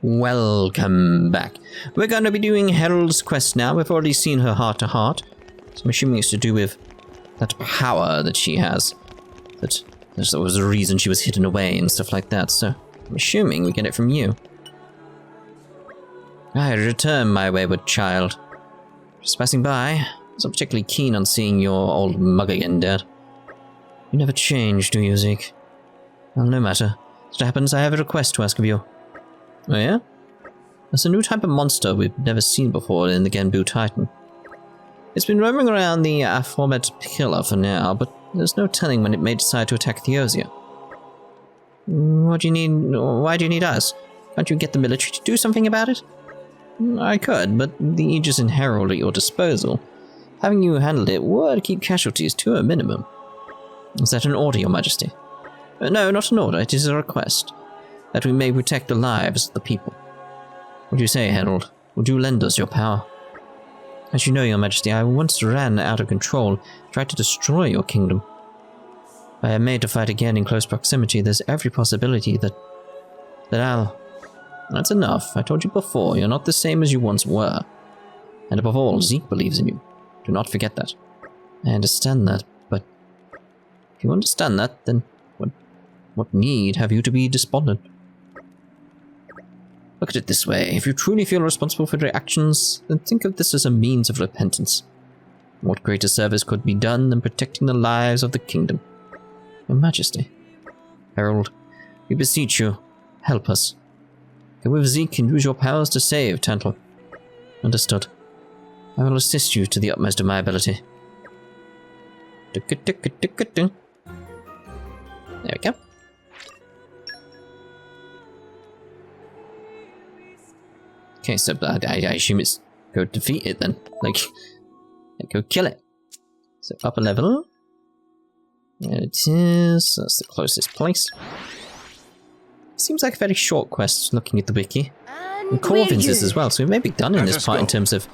Welcome back. We're going to be doing Herald's quest now. We've already seen her heart-to-heart. So I'm assuming it's to do with that power that she has. That was the reason she was hidden away and stuff like that. So I'm assuming we get it from you. I return, my wayward child. Just passing by. I wasn't particularly keen on seeing your old mug again, Dad. You never change, do you, Zeke? Well, no matter. As it happens, I have a request to ask of you. Oh yeah? There's a new type of monster we've never seen before in the Genbu Titan. It's been roaming around the aforementioned pillar for now, but there's no telling when it may decide to attack Theosia. What do you need? Why do you need us? Can't you get the military to do something about it? I could, but the Aegis and Herald at your disposal. Having you handle it would keep casualties to a minimum. Is that an order, Your Majesty? No, not an order, it is a request. That we may protect the lives of the people. What do you say, Herald? Would you lend us your power? As you know, Your Majesty, I once ran out of control, tried to destroy your kingdom. If I am made to fight again in close proximity, there's every possibility that I'll... That's enough. I told you before, you're not the same as you once were. And above all, Zeke believes in you. Do not forget that. I understand that, but... If you understand that, then what need have you to be despondent? Look at it this way, if you truly feel responsible for your actions, then think of this as a means of repentance. What greater service could be done than protecting the lives of the kingdom? Your Majesty. Herald, we beseech you, help us. Go with Zeke and use your powers to save Tantal. Understood. I will assist you to the utmost of my ability. There we go. Okay, so I assume it's go defeat it then. Like go kill it. So upper level. There it is. That's the closest place. Seems like a very short quest looking at the wiki. And Corvin's is as well, so we may be done in this part in terms of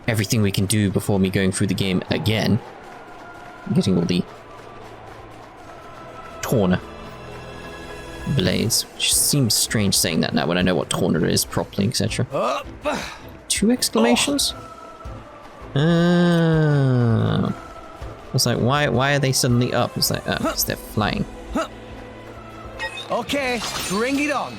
everything we can do before me going through the game again. Getting all the Torna blades, which seems strange saying that now when I know what Torna is properly, etc. 2 exclamations? I was like, why are they suddenly up? It's like, because they're flying. Okay, bring it on.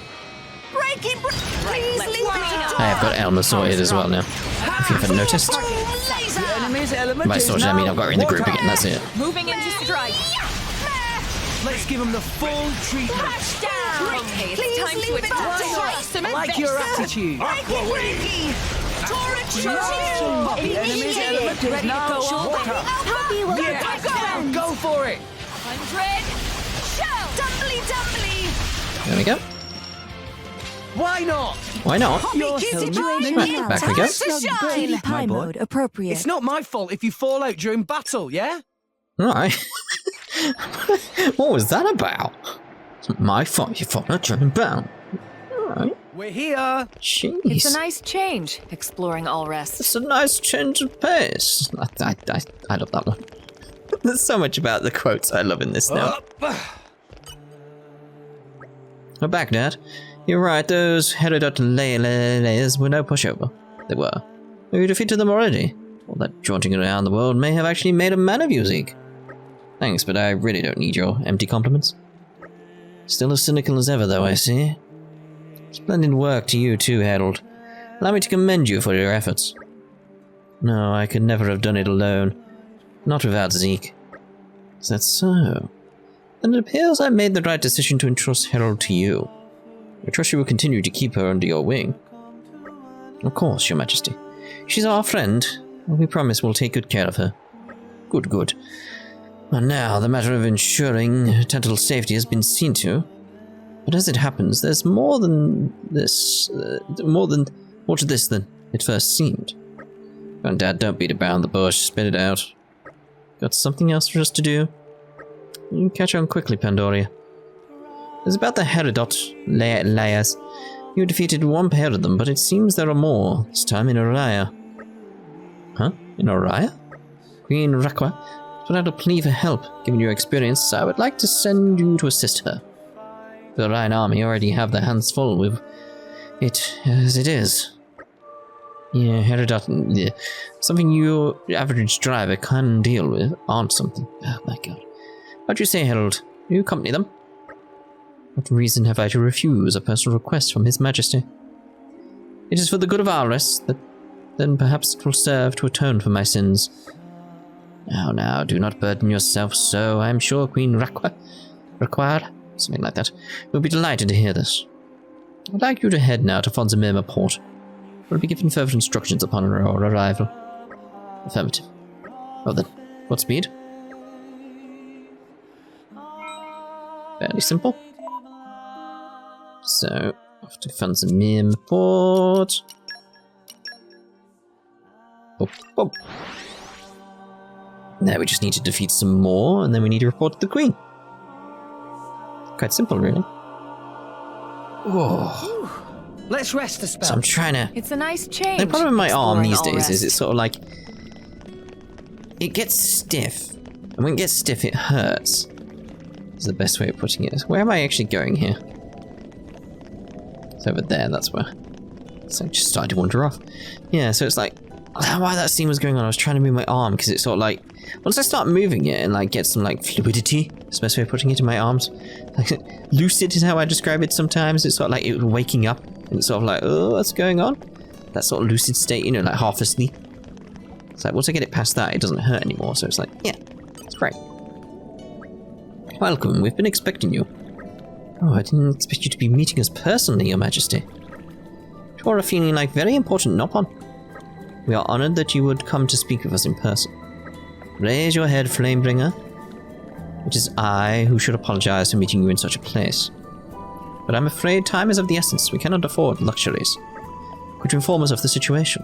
Please leave it. I have got Elma sorted as well now, if you haven't noticed. By sorted, I mean I've got her in the group again, that's it. Moving into strike. Let's give him the full treatment. Down. Okay, it's time to advance. I like your attitude. The enemy's element is now water. Yeah, go for it. 100. Show. Dumbly. There we go. Why not? Why not? Back we go. Shine. My boy. Appropriate. It's not my fault if you fall out during battle, yeah? Right. What was that about? It's not my fault you fall out during battle. Alright. We're here. Jeez. It's a nice change, exploring Allrest. It's a nice change of pace. I love that one. There's so much about the quotes I love in this now. We're back, Dad. You're right, those Herodot layers were no pushover. They were. We defeated them already. All that jaunting around the world may have actually made a man of you, Zeke. Thanks, but I really don't need your empty compliments. Still as cynical as ever, though, I see. Splendid work to you too, Herald. Allow me to commend you for your efforts. No, I could never have done it alone. Not without Zeke. Is that so? Then it appears I made the right decision to entrust Herald to you. I trust you will continue to keep her under your wing. Of course, Your Majesty. She's our friend, and we promise we'll take good care of her. Good. And now, the matter of ensuring Tantal's safety has been seen to. But as it happens, there's more to this than it first seemed. Come on, Dad, don't beat about the bush, spit it out. Got something else for us to do? You can catch on quickly, Pandoria. It's about the Herodot layers. You defeated one pair of them, but it seems there are more, this time in Oriah. Huh? In Oriah? Queen Rakwa put out a plea for help. Given your experience, I would like to send you to assist her. The Orion army already have their hands full with As it is. Yeah, Herodot, yeah. Something your average driver can deal with, aren't something. Oh my god. What'd you say, Herald? Do you accompany them? What reason have I to refuse a personal request from His Majesty? It is for the good of our race, that then perhaps it will serve to atone for my sins. Now, do not burden yourself so. I am sure Queen Raquar, something like that, will be delighted to hear this. I'd like you to head now to Fonzamima Port. We'll be given further instructions upon our arrival. Affirmative. Oh, then, what speed? Fairly simple. So, off to Fonzamima Port. Oh. Now we just need to defeat some more, and then we need to report to the Queen. Quite simple, really. Whoa. Let's rest a spell. So I'm trying to... It's a nice change. The problem with my arm these exploring all days is rest. it's sort of like... It gets stiff. And when it gets stiff, it hurts. Is the best way of putting it. Where am I actually going here? It's over there, that's where. So I just started to wander off. Yeah, so it's like... While that scene was going on, I was trying to move my arm, because it's sort of like... Once I start moving it and like get some like fluidity, is the best way of putting it in my arms. Like, lucid is how I describe it sometimes. It's sort of like it waking up, and it's sort of like, oh, what's going on? That sort of lucid state, you know, like half asleep. It's like, once I get it past that, it doesn't hurt anymore, so it's like, yeah, it's great. Welcome, we've been expecting you. Oh, I didn't expect you to be meeting us personally, Your Majesty. You are feeling like very important Nopon. We are honored that you would come to speak with us in person. Raise your head, Flamebringer. It is I who should apologize for meeting you in such a place. But I'm afraid time is of the essence. We cannot afford luxuries. Could you inform us of the situation?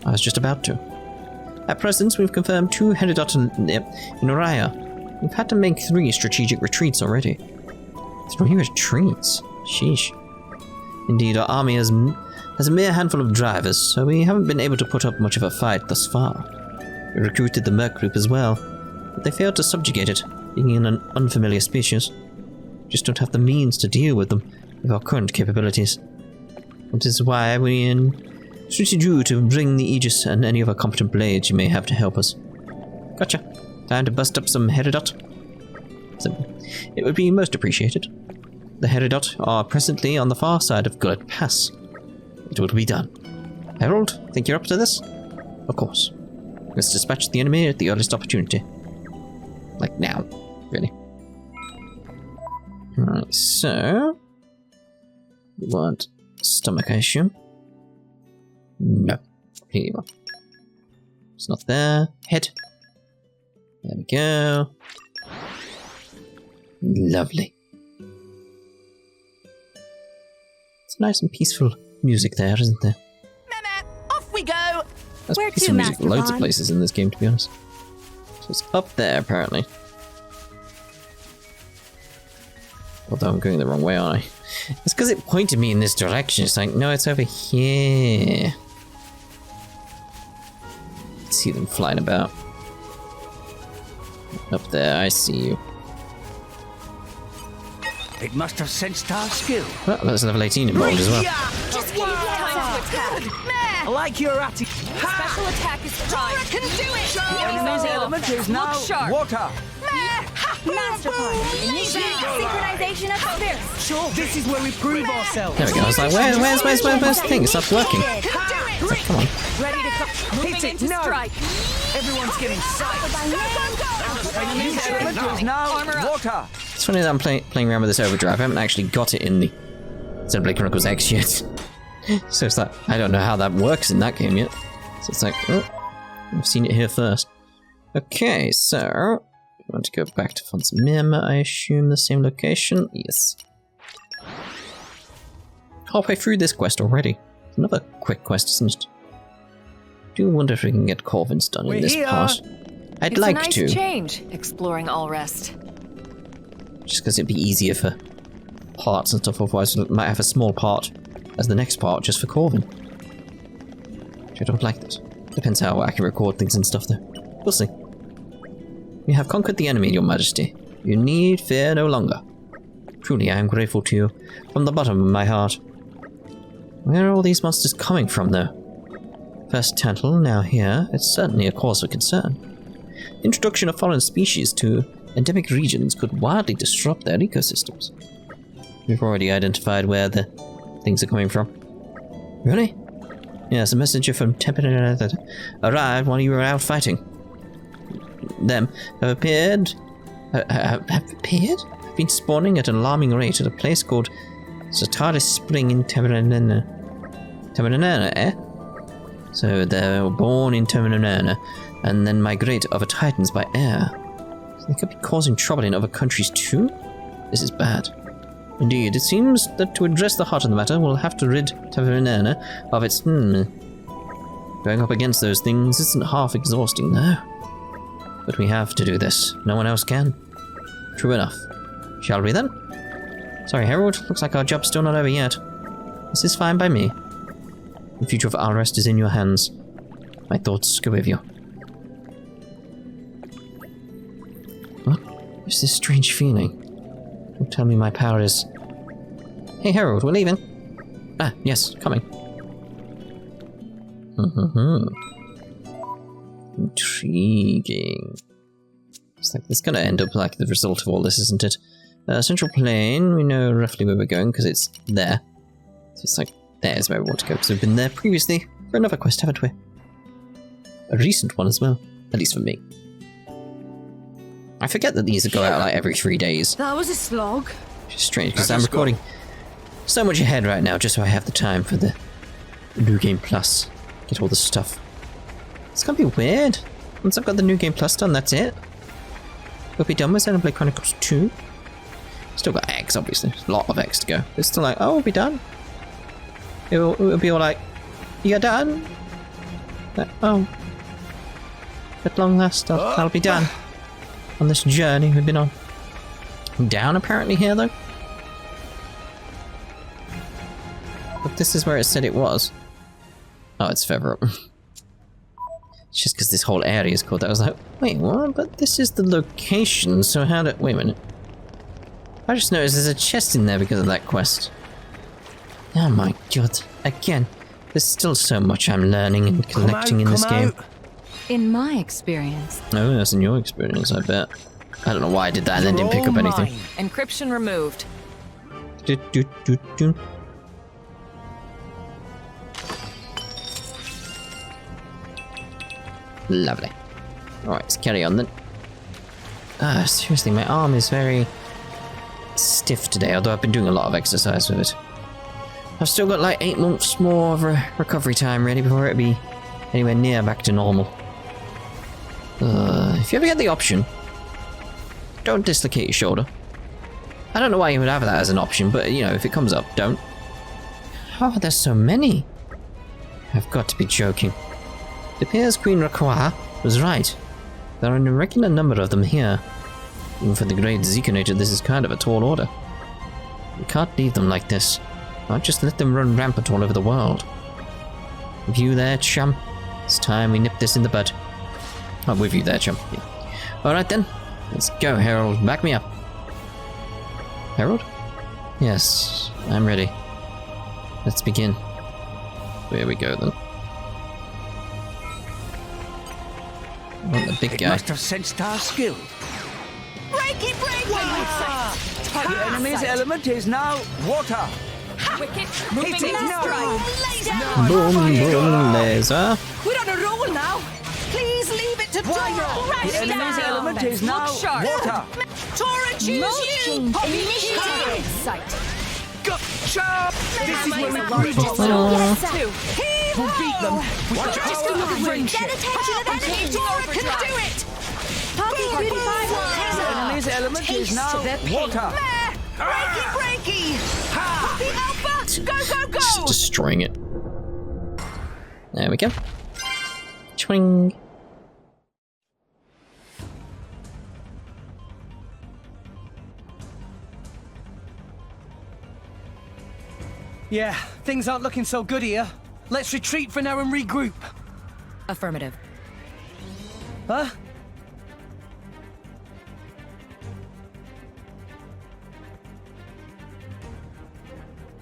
I was just about to. At present, we've confirmed 2 Herodot in Oriah. We've had to make 3 strategic retreats already. 3 retreats? Sheesh. Indeed, our army has a mere handful of drivers, so we haven't been able to put up much of a fight thus far. We recruited the Merc group as well, but they failed to subjugate it, being an unfamiliar species. We just don't have the means to deal with them with our current capabilities. That is why we entreated you to bring the Aegis and any other competent blades you may have to help us. Gotcha. Time to bust up some Herodot. Simple. It would be most appreciated. The Herodot are presently on the far side of Gullet Pass. It will be done. Herald, think you're up to this? Of course. Let's dispatch the enemy at the earliest opportunity. Like now, really. Alright, so... We want stomach, I assume. No. Here you are. It's not there. Head. There we go. Lovely. It's nice and peaceful music there, isn't there? Off we go. That's Where peaceful to, music Master loads of Bond? places in this game, to be honest. So it's up there, apparently. Although I'm going the wrong way, aren't I? It's because it pointed me in this direction. It's like, no, it's over here. See them flying about. Up there, I see you. It must have sensed our skill. Oh, there's level 18 involved as well. Just keep time to attack. I like your attitude. Special attack is prime. Can do it. The Yeah. enemy's element is now Look sharp. water. Master Bond, initiate synchronization of spirits. Sure. This is where we prove ourselves. There we go. I was like, where's the thing? It stopped working. Can do it. It's like, come on. Ready to come. Moving Hit it. into No. strike. Everyone's getting psyched. Enemy's element is now Armor up. water. It's funny that I'm playing around with this overdrive. I haven't actually got it in the Xenoblade Chronicles X yet. So it's like, I don't know how that works in that game yet. So it's like, oh, I've seen it here first. Okay, so we want to go back to Fonzamima, I assume the same location. Yes. Halfway through this quest already. It's another quick quest, isn't it? Do wonder if we can get Corvin's done in We're this here. part. I'd It's like a nice to, change, exploring all rest. just because it'd be easier for parts and stuff. Otherwise, we might have a small part as the next part just for Corvin. Which I don't like that. Depends how I can record things and stuff, though. We'll see. We have conquered the enemy, Your Majesty. You need fear no longer. Truly, I am grateful to you from the bottom of my heart. Where are all these monsters coming from, though? First Tantal, now here. It's certainly a cause for concern. The introduction of foreign species to endemic regions could wildly disrupt their ecosystems. We've already identified where the things are coming from. Really? Yes, a messenger from Temple that arrived while you were out fighting. Them have appeared... have appeared? Have been spawning at an alarming rate at a place called Sataris Spring in Terminana. Terminana, eh? So they were born in Terminana and then migrate over Titans by air. So they could be causing trouble in other countries too? This is bad. Indeed, it seems that to address the heart of the matter, we'll have to rid Terminana of its Going up against those things isn't half exhausting, though. But we have to do this. No one else can. True enough. Shall we then? Sorry, Herald. Looks like our job's still not over yet. This is fine by me. The future of Alrest is in your hands. My thoughts go with you. What is this strange feeling? Don't tell me my power is... Hey, Herald, we're leaving. Ah, yes, coming. Intriguing. It's like it's gonna end up like the result of all this, isn't it? Central Plain, we know roughly where we're going because it's there. So it's like, there's where we want to go because we've been there previously for another quest, haven't we? A recent one as well, at least for me. I forget that these go out like every 3 days. That was a slog. Which is strange because I'm recording so much ahead right now just so I have the time for the New Game Plus. Get all the stuff. It's gonna be weird. Once I've got the New Game Plus done, that's it. We'll be done with Xenoblade Chronicles 2. Still got X, obviously. A lot of X to go. It's still like, oh, we'll be done. It'll be all like, you're done? Like, oh. At long last, I'll be done. On this journey we've been on. Down apparently here, though. But this is where it said it was. Oh, it's further up. It's just because this whole area is called that. I was like, wait, what? But this is the location, so how do... Wait a minute. I just noticed there's a chest in there because of that quest. Oh my god. Again, there's still so much I'm learning and collecting in this game. In my experience. Oh, that's in your experience, I bet. I don't know why I did that and then didn't pick up anything. Encryption removed. Lovely. Alright, let's carry on then. Ah, seriously, my arm is very stiff today, although I've been doing a lot of exercise with it. I've still got like 8 months more of a recovery time ready before it'll be anywhere near back to normal. If you ever get the option, don't dislocate your shoulder. I don't know why you would have that as an option, but you know, if it comes up, don't. Oh, there's so many. I've got to be joking. It appears Queen Rakwa was right. There are an irregular number of them here. Even for the great Zekonator, this is kind of a tall order. We can't leave them like this. Not just let them run rampant all over the world. With you there, chum? It's time we nip this in the bud. I'm with you there, chum. Yeah. Alright then. Let's go, Herald. Back me up. Herald? Yes, I'm ready. Let's begin. There we go then. Oh, the big guy. Must have sensed our skill. Breaky, breaky! The enemy's element is now water. Wicked. Moving Hit it now. Strike! Boom, boom, laser. We're on a roll now! Please leave it to Why not? Crash The enemy's down. element is now Look sharp. water. Tora, choose you! Initiated in sight. Gotcha! This is where we Yes, run sir. to. Yes, two. We'll beat them. Watch Just out. another friendship. Get attention of enemy! Taking Tora overdrive. can do it! Poppy The 55 enemy's element is now their pain. water. Breaky, breaky! Poppy Alpha! Go, go, go! Just destroying it. There we go. Chwing. Yeah, things aren't looking so good here. Let's retreat for now and regroup. Affirmative. Huh?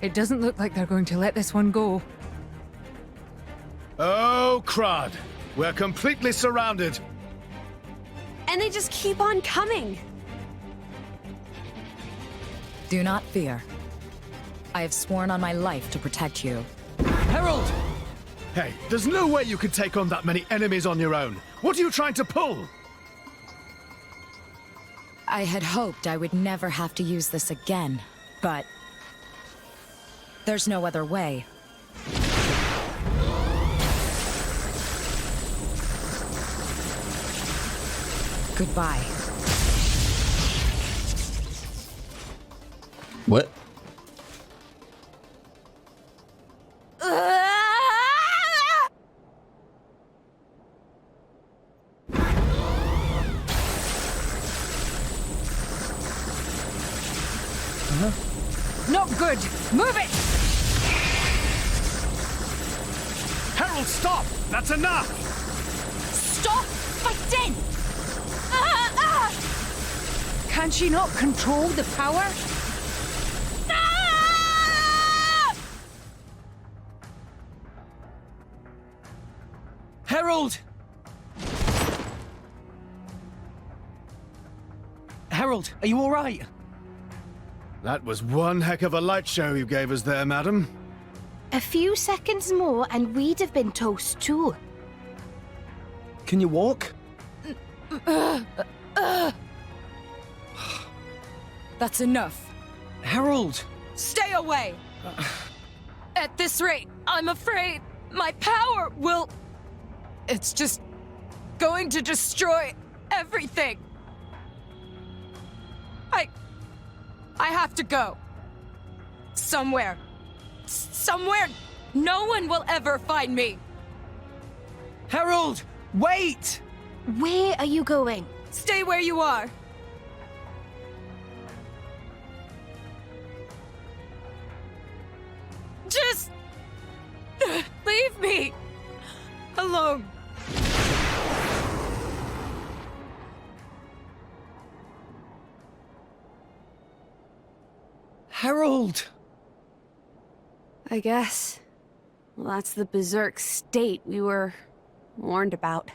It doesn't look like they're going to let this one go. Oh, crud. We're completely surrounded. And they just keep on coming. Do not fear. I have sworn on my life to protect you. Herald! Hey, there's no way you can take on that many enemies on your own. What are you trying to pull? I had hoped I would never have to use this again, but there's no other way. Goodbye. What? Not good! Move it! Herald, stop! That's enough! Stop fighting! Can she not control the power? Herald! Herald, are you all right? That was one heck of a light show you gave us there, madam. A few seconds more and we'd have been toast too. Can you walk? That's enough. Herald! Stay away! At this rate, I'm afraid my power will... It's just going to destroy everything. I have to go. Somewhere. Somewhere no one will ever find me. Herald! Wait! Where are you going? Stay where you are. Just leave me alone. Herald! I guess. Well, that's the berserk state we were warned about.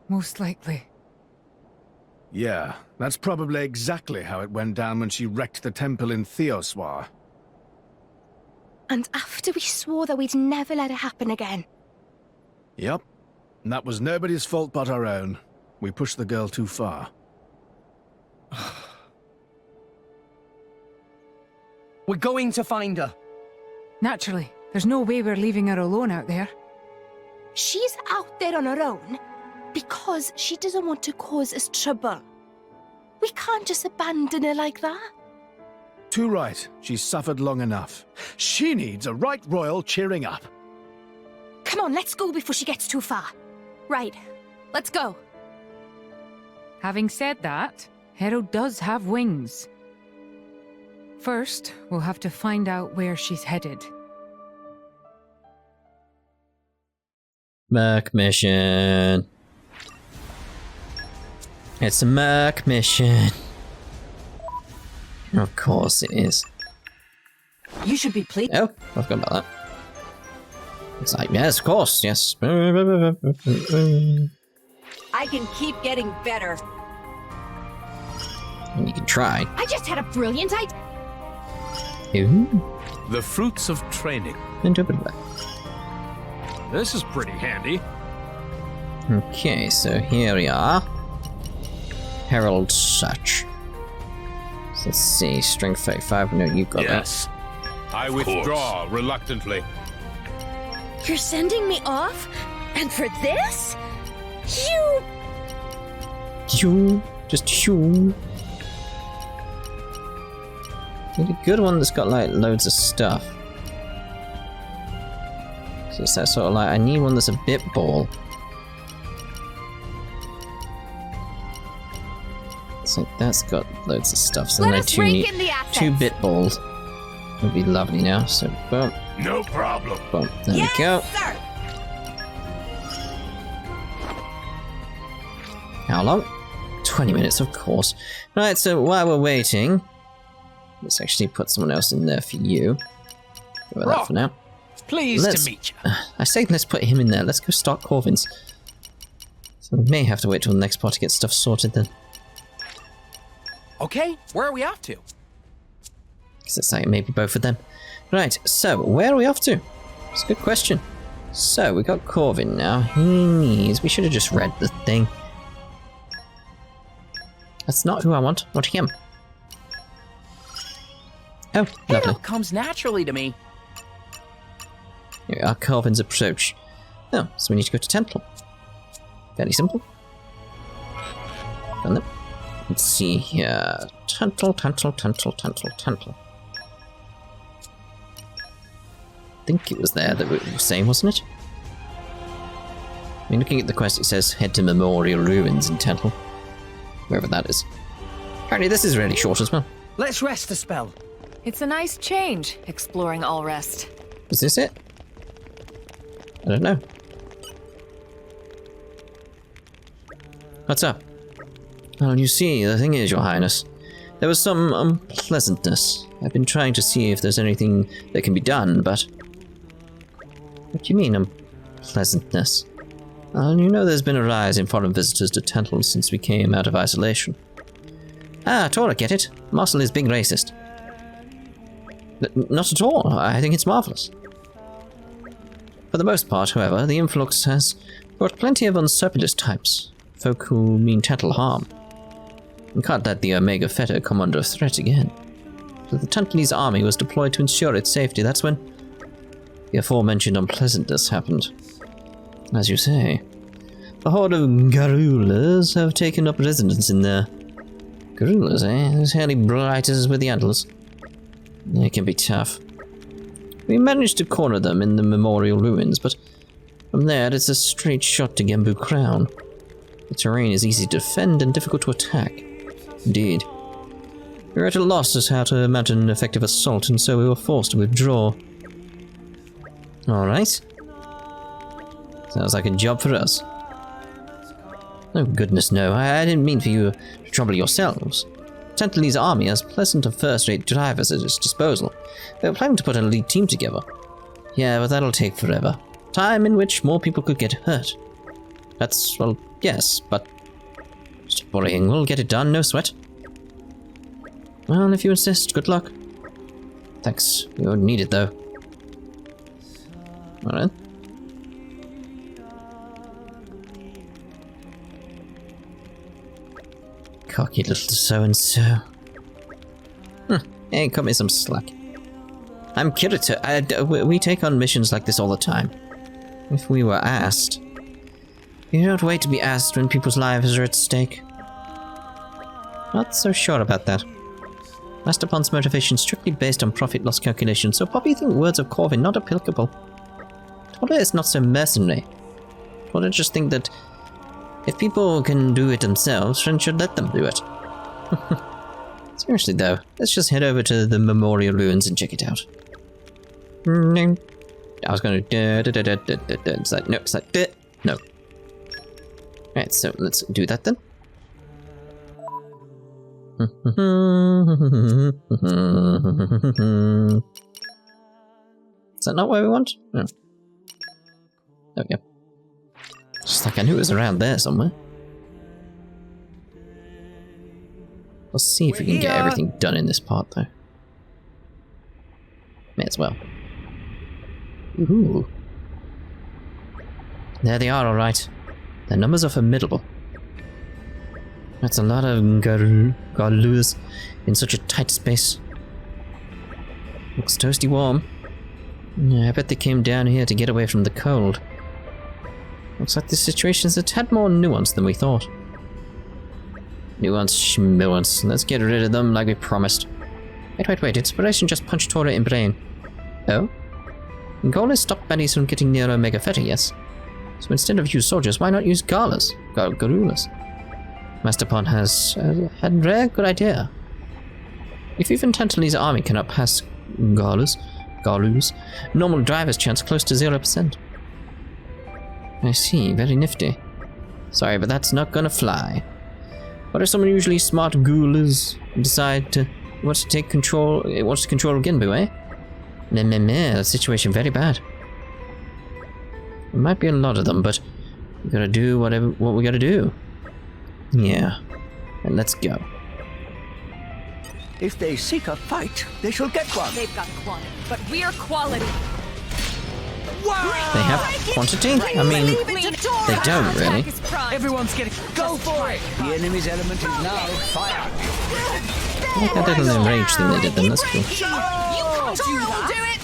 Most likely. Yeah, that's probably exactly how it went down when she wrecked the temple in Theoswar. And after we swore that we'd never let it happen again. Yep. And that was nobody's fault but our own. We pushed the girl too far. We're going to find her. Naturally. There's no way we're leaving her alone out there. She's out there on her own because she doesn't want to cause us trouble. We can't just abandon her like that. Too right. She's suffered long enough. She needs a right royal cheering up. Come on, let's go before she gets too far. Right, let's go. Having said that, Herald does have wings. First, we'll have to find out where she's headed. Merc mission. It's a Merc mission. Of course it is. You should be pleased. Oh, I forgot about that. It's like, yes, of course, yes. I can keep getting better. And you can try. I just had a brilliant idea. Ooh. The fruits of training. Indubitably. This is pretty handy. Okay, so here we are. Herald Such. So let's see, strength 35. No, you got Yes. I withdraw reluctantly. You're sending me off? And for this? You... You just you. Need a good one that's got like loads of stuff. So it's that sort of like, I need one that's a bit ball. It's like that's got loads of stuff. So then I two need 2 bit balls. Would be lovely now. So boom, No problem. boom. There we go. Sir. How long? 20 minutes, of course. Right, so while we're waiting, Let's actually put someone else in there for you. Go with that for now. Pleased to meet you. I say let's put him in there. Let's go start Corvin's. So we may have to wait till the next part to get stuff sorted then. Okay, where are we off to? Because it's like maybe both of them. Right, so where are we off to? It's a good question. So we got Corvin now. We should have just read the thing. That's not who I want. Not him. Oh, lovely. It comes naturally to me. Here we are, Corvin's approach. Oh, so we need to go to Temple. Fairly simple. Done that. Let's see here. Temple. I think it was there that we were saying, wasn't it? I mean, looking at the quest, it says head to Memorial Ruins in Temple. Wherever that is. Apparently this is really short as well. Let's rest a spell. It's a nice change, exploring all rest. Was this it? I don't know. What's up? Well, you see, the thing is, Your Highness, there was some unpleasantness. I've been trying to see if there's anything that can be done, but... What do you mean, unpleasantness? Well, you know there's been a rise in foreign visitors to Temple since we came out of isolation. Ah, Tora, get it? Marcel is big racist. Not at all. I think it's marvelous. For the most part, however, the influx has brought plenty of unscrupulous types, folk who mean Temple harm. We can't let the Omega Feta come under threat again. So the Tentlese army was deployed to ensure its safety. That's when the aforementioned unpleasantness happened. As you say, the horde of Garulas have taken up residence in there. Garulas, eh? Those hairy blighters with the antlers. They can be tough. We managed to corner them in the Memorial Ruins, but from there it's a straight shot to Gembu Crown. The terrain is easy to defend and difficult to attack. Indeed. We were at a loss as how to mount an effective assault, and so we were forced to withdraw. Alright. Sounds like a job for us. Oh goodness no, I didn't mean for you to trouble yourselves. Tentlese army has pleasant and first-rate drivers at its disposal. They were planning to put an elite team together. Yeah, but that'll take forever. Time in which more people could get hurt. That's, well, yes, but... Stop worrying, we'll get it done, no sweat. Well, if you insist, good luck. Thanks, we won't need it though. Alright. Cocky little so-and-so. Hey, cut me some slack. I'm Kirito. We take on missions like this all the time. If we were asked. You don't wait to be asked when people's lives are at stake. Not so sure about that. Master Pond's motivation is strictly based on profit-loss calculations, so probably think words of Corvin not applicable. Tora is not so mercenary. Tora just think that if people can do it themselves, then should let them do it. Seriously though, let's just head over to the Memorial Ruins and check it out. I was going to it's like, no, it's like, no. Right, so let's do that then. Is that not what we want? No. There we go. Just like I knew it was around there somewhere. Let's see if we can get everything done in this part though. May as well. Ooh. There they are, alright. Their numbers are formidable. That's a lot of Garlus in such a tight space. Looks toasty warm. Yeah, I bet they came down here to get away from the cold. Looks like the situation's a tad more nuanced than we thought. Nuance, schmuance. Let's get rid of them like we promised. Wait. Inspiration just punched Tora in brain. Oh? Goal is stop baddies from getting near Omega Feta, yes? So instead of use soldiers, why not use Galas? Garulas? Master Pond has had a rare good idea. If even Tentlese army cannot pass Galus, normal driver's chance close to 0%. I see, very nifty. Sorry, but that's not gonna fly. What if someone usually smart ghouls decide to It wants to take control. It wants to control Ginbu, eh? Meh, the situation very bad. There might be a lot of them, but we gotta do what we gotta do. Yeah. And let's go. If they seek a fight, they shall get one. They've got quantity, but we're quality. They have quantity? I mean, they don't really. Everyone's getting. Go for it! The enemy's element is now fire. I did an enrage thing they did then, that's cool. You can't do that. Do it!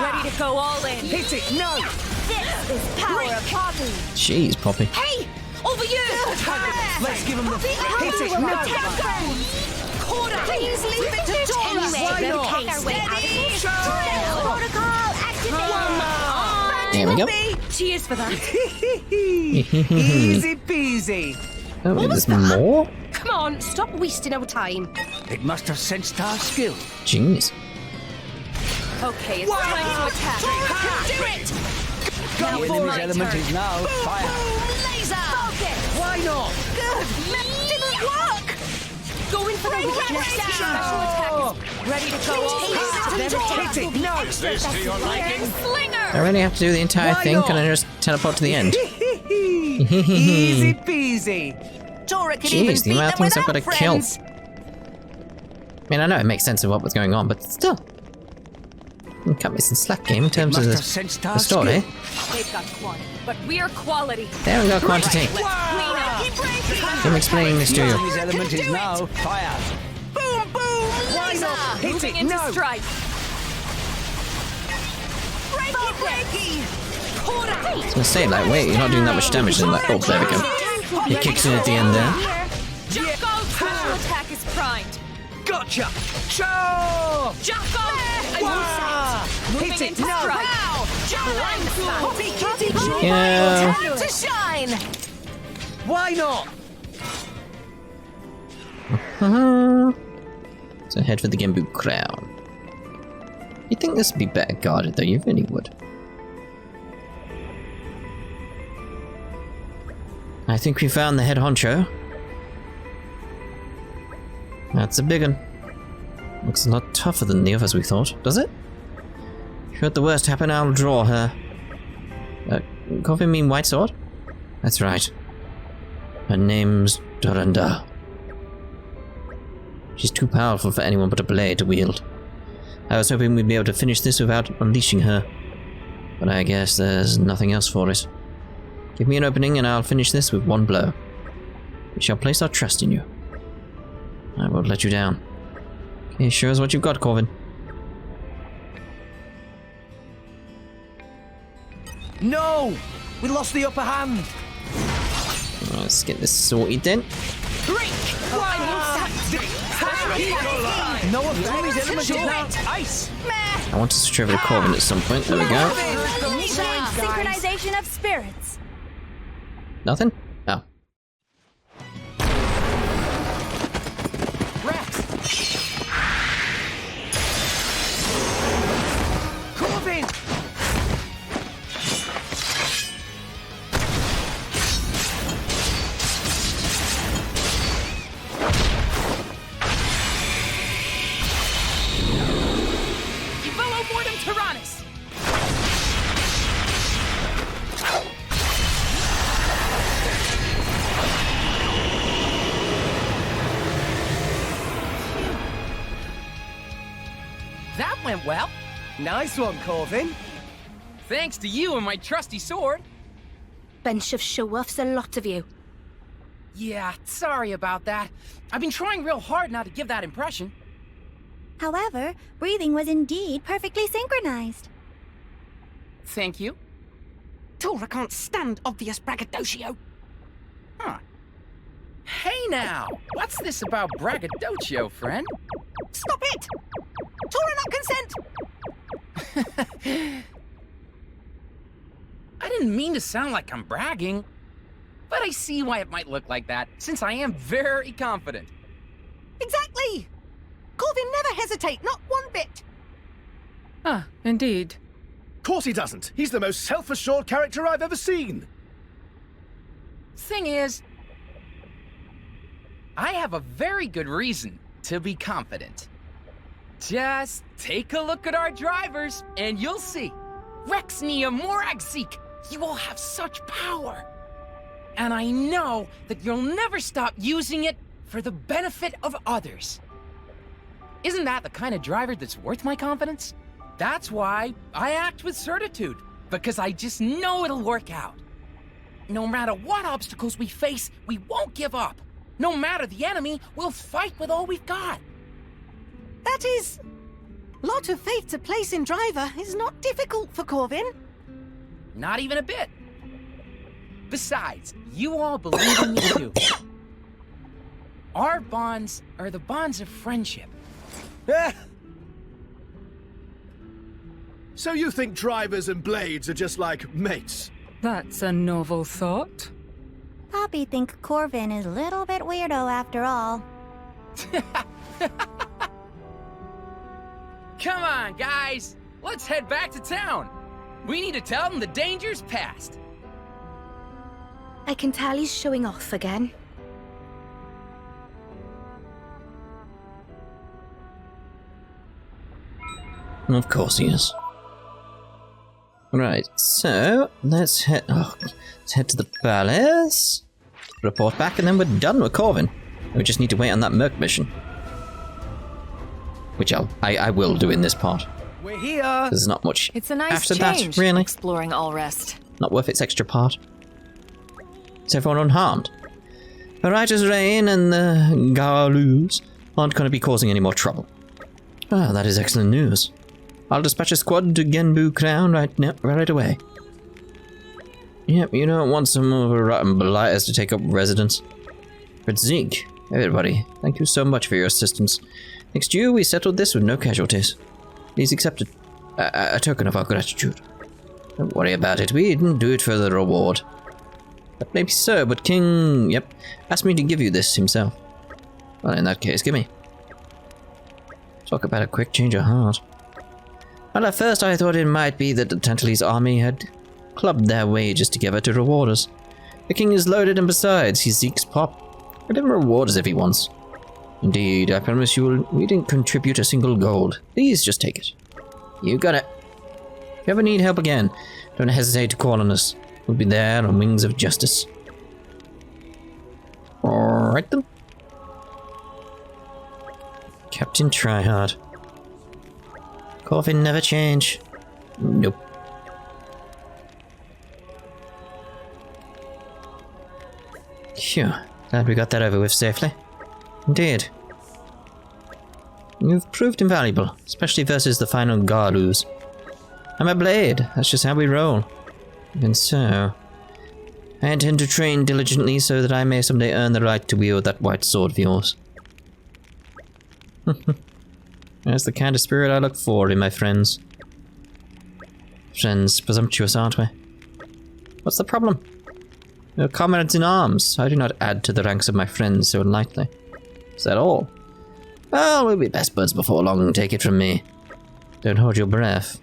Ready to go all in. Hit it! No! This is power of Poppy. Jeez, Poppy. Hey! Over you! Let's give him the. Hit it! No! Corda! Please leave it to Dora! Why not? Protocol activated. There we go. Cheers for that. Easy peasy. Oh, wait, there's more? Come on, stop wasting our time. It must have sensed our skill. Jeez. Okay, it's time to attack. Do it! The enemy's element is now fire. Laser! Focus! Why not? Good! Didn't work! Going for the weakness. Special attack is ready to go all out. Hit it! No! Is this to your liking? Slinger! I really have to do the entire Why thing? not? Can I just teleport to the end? Easy peasy. Dora can Jeez, the amount of things I've got to kill. I mean, I know it makes sense of what was going on, but still. You cut me some slack game in terms of must have sensed our the story. They've got quantity, but we're quality. There we go, quantity. Let's clean up. I'm explaining this to The you. enemy's element is now fire. Boom, boom! Why not? Hit Moving it! into No! strike. Breaky! Corda! I was gonna say, like, wait, you're not doing that much damage, and like, oh, there we go. He kicks in at the end there. Jacko! Special attack is primed. Gotcha! Cho! Jacko! Moving Hit it! into No! strike. Poppy, kitty, Yeah. Time to shine! Why not? So head for the Genbu crown. You'd think this would be better guarded, though. You really would. I think we found the head honcho. That's a big one. Looks a lot tougher than the others we thought, does it? Should the worst happen, I'll draw her. Corvin mean white sword? That's right. Her name's Dorinda. She's too powerful for anyone but a blade to wield. I was hoping we'd be able to finish this without unleashing her. But I guess there's nothing else for it. Give me an opening and I'll finish this with one blow. We shall place our trust in you. I won't let you down. Okay, show us what you've got, Corvin. No! We lost the upper hand. Let's get this sorted then. No enemy's element is now ice. I want to switch over to Corvin at some point. There we go. Synchronization of spirits. Nothing? Oh. Corvin! Evolo Mortem Tyrannus! That went well. Nice one, Corvin. Thanks to you and my trusty sword. Bunch of show-offs, a lot of you. Yeah, sorry about that. I've been trying real hard not to give that impression. However, breathing was indeed perfectly synchronized. Thank you. Tora can't stand obvious braggadocio. Huh. Hey now! What's this about braggadocio, friend? Stop it! Tora not consent! I didn't mean to sound like I'm bragging, but I see why it might look like that, since I am very confident. Exactly! Corvin never hesitate, not one bit! Ah, indeed. Of course he doesn't. He's the most self-assured character I've ever seen. Thing is, I have a very good reason to be confident. Just take a look at our drivers, and you'll see. Rexnia Moragzik, you all have such power. And I know that you'll never stop using it for the benefit of others. Isn't that the kind of driver that's worth my confidence? That's why I act with certitude, because I just know it'll work out. No matter what obstacles we face, we won't give up. No matter the enemy, we'll fight with all we've got. That is... lot of faith to place in Driver is not difficult for Corvin. Not even a bit. Besides, you all believe in me too. Our bonds are the bonds of friendship. So you think drivers and blades are just like mates? That's a novel thought. Poppy think Corvin is a little bit weirdo after all. Come on, guys. Let's head back to town. We need to tell them the danger's past. I can tell he's showing off again. Of course he is. Right, so let's head to the palace, report back, and then we're done with Corvin. We just need to wait on that Merc mission, which I will do in this part. We're here. There's not much It's a nice after change, that, really. exploring all rest. Not worth its extra part. Is everyone unharmed? The Righteous Rain and the Garloos aren't going to be causing any more trouble. Ah, that is excellent news. I'll dispatch a squad to Genbu Crown right away. Yep, you don't want some of the rotten blighters to take up residence. But Zeke, everybody, thank you so much for your assistance. Next year, we settled this with no casualties. Please accept a token of our gratitude. Don't worry about it, we didn't do it for the reward. That may be so, but King, asked me to give you this himself. Well, in that case, give me. Talk about a quick change of heart. Well, at first I thought it might be that the Tantalese army had clubbed their wages together to reward us. The king is loaded, and besides, he's Zeke's pop. Let him reward us if he wants. Indeed, I promise you we didn't contribute a single gold. Please just take it. You got it. If you ever need help again, don't hesitate to call on us. We'll be there on wings of justice. Alright then. Captain Tryhard. Corvin never change. Nope. Phew. Glad we got that over with safely. Indeed. You've proved invaluable, especially versus the final Garloos. I'm a blade, that's just how we roll. Even so, I intend to train diligently so that I may someday earn the right to wield that white sword of yours. That's the kind of spirit I look for in my friends. Friends, presumptuous, aren't we? What's the problem? We're comrades in arms. I do not add to the ranks of my friends so lightly. Is that all? Well, we'll be best buds before long, take it from me. Don't hold your breath.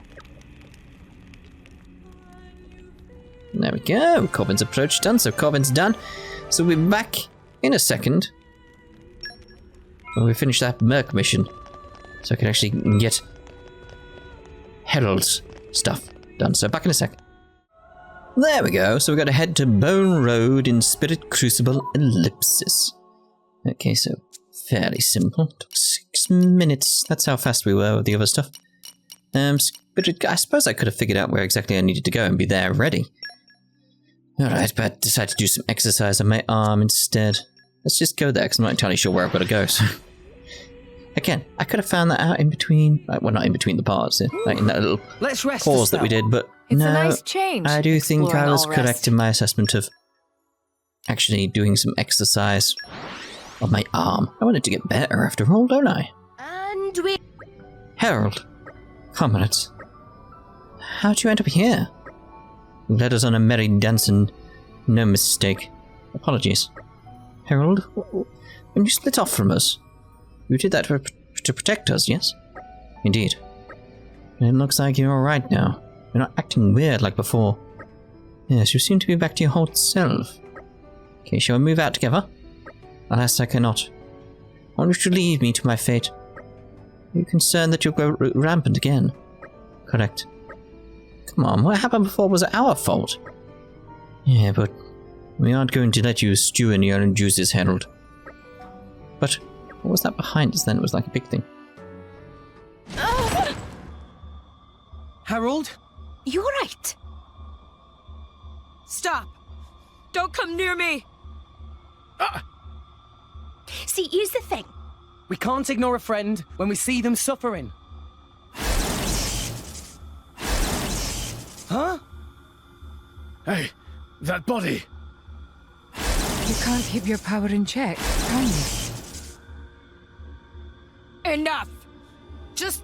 There we go. Corvin's approach done, so Corvin's done. So we'll be back in a second when we finish that Merc mission. So I can actually get Herald's stuff done. So back in a second. There we go. So we've got to head to Bone Road in Spirit Crucible Ellipsis. Okay, so fairly simple. Took 6 minutes. That's how fast we were with the other stuff. But I suppose I could have figured out where exactly I needed to go and be there ready. Alright, but I decided to do some exercise on my arm instead. Let's just go there, because I'm not entirely sure where I've got to go, so... Again, I could have found that out in between... well, not in between the parts, like in that little pause that we did, but It's no, a nice change, I do think I exploring was all correct rest. in my assessment of actually doing some exercise on my arm. I wanted to get better after all, don't I? And we... Herald, comrades, how'd you end up here? You led us on a merry dance and no mistake. Apologies. Herald, when you split off from us, you did that to protect us, yes? Indeed. And it looks like you're alright now. You're not acting weird like before. Yes, you seem to be back to your whole self. Okay, shall we move out together? Alas, I cannot. I want you to leave me to my fate. Are you concerned that you'll go rampant again? Correct. Come on, what happened before was our fault. Yeah, but we aren't going to let you stew in your own juices, Herald. But what was that behind us then? It was like a big thing. Harold? You alright? Stop! Don't come near me! See, here's the thing. We can't ignore a friend when we see them suffering. Huh? Hey, that body! You can't keep your power in check, can you? Enough! Just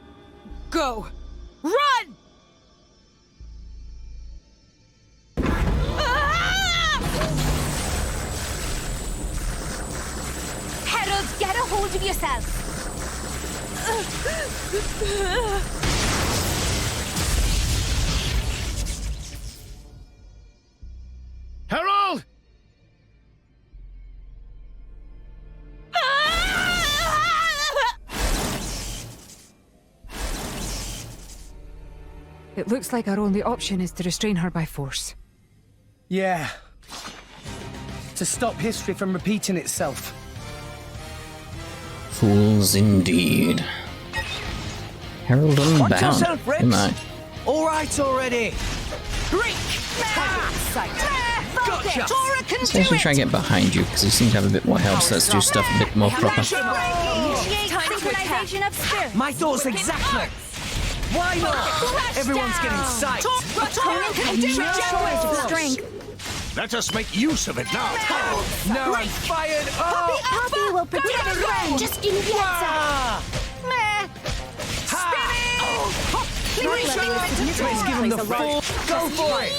go! Run! Harold, get a hold of yourself. Harold! It looks like our only option is to restrain her by force. Yeah. To stop history from repeating itself. Fools indeed. Herald Watch unbound. yourself, Rex. Am I? All right already. Gotcha. Tora can Let's do actually it. try and get behind you, because you seem to have a bit more health, so let's do stuff a bit more proper. Initiate synchronization of spirit. My thoughts exactly. Why not? Everyone's getting psyched. Opponent can do it. Strength. Let us make use of it now. Now I'm fired up. Poppy will protect the ground. Just give me the answer. Let's give him the full. Go for it.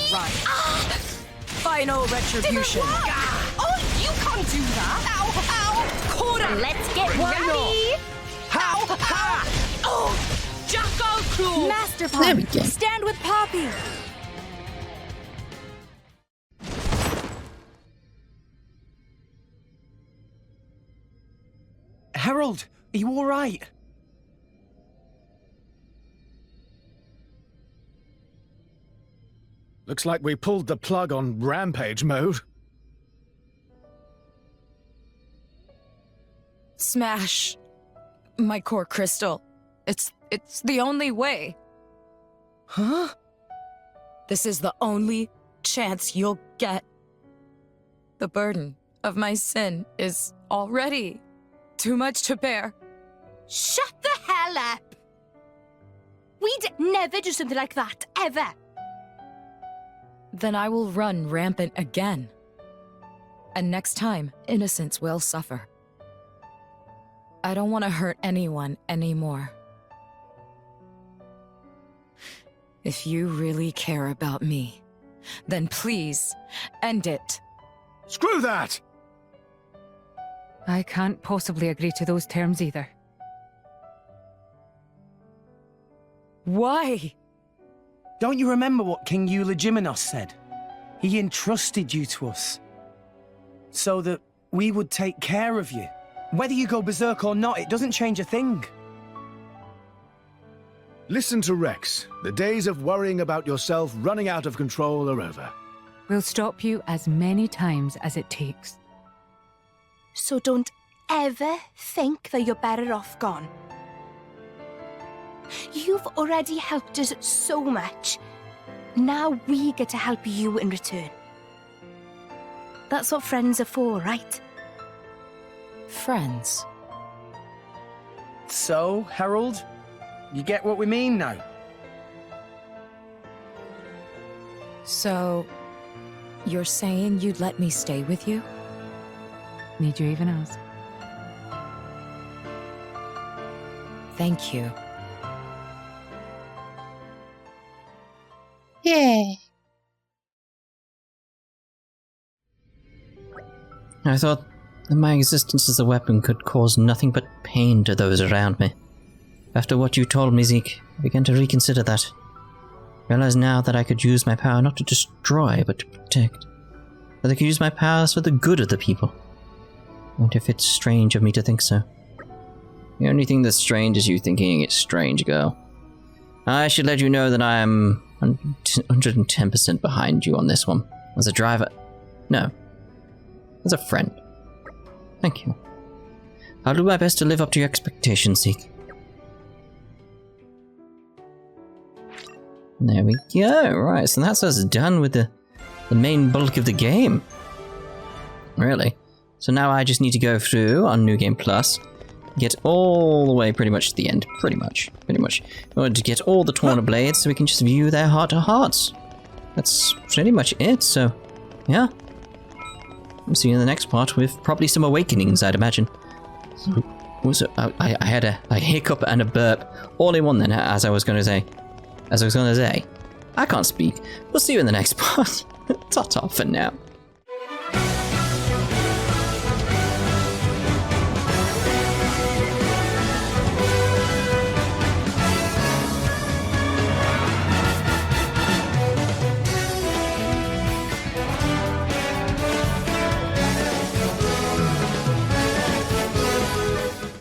Final retribution. Oh, you can't do that. Ow, ow. Cora, let's get ready. How? Ha! Oh! Jacko Claw! Master There we go. stand with Poppy. Harold, are you all right? Looks like we pulled the plug on rampage mode. Smash my core crystal. It's the only way. Huh? This is the only chance you'll get. The burden of my sin is already too much to bear. Shut the hell up. We'd never do something like that, ever. Then I will run rampant again. And next time, innocents will suffer. I don't want to hurt anyone anymore. If you really care about me, then please end it. Screw that! I can't possibly agree to those terms either. Why? Don't you remember what King Elysium said? He entrusted you to us. So that we would take care of you. Whether you go berserk or not, it doesn't change a thing. Listen to Rex. The days of worrying about yourself running out of control are over. We'll stop you as many times as it takes. So don't ever think that you're better off gone. You've already helped us so much. Now we get to help you in return. That's what friends are for, right? Friends. So, Harold, you get what we mean now? So, you're saying you'd let me stay with you? Need you even ask? Thank you. Yeah. I thought that my existence as a weapon could cause nothing but pain to those around me. After what you told me, Zeke, I began to reconsider that. Realize now that I could use my power not to destroy, but to protect. That I could use my powers for the good of the people. I wonder if it's strange of me to think so. The only thing that's strange is you thinking it's strange, girl. I should let you know that I am 110% behind you on this one. As a driver... No. As a friend. Thank you. I'll do my best to live up to your expectations, Zeke. There we go. Right, so that's us done with the main bulk of the game. Really. So now I just need to go through on New Game Plus, get all the way pretty much to the end. Pretty much. In order to get all the Torna Blades so we can just view their heart-to-hearts. That's pretty much it, so yeah. I'll see you in the next part with probably some awakenings, I'd imagine. So, I had a hiccup and a burp all in one then, as I was going to say. I can't speak. We'll see you in the next part. Ta-ta for now.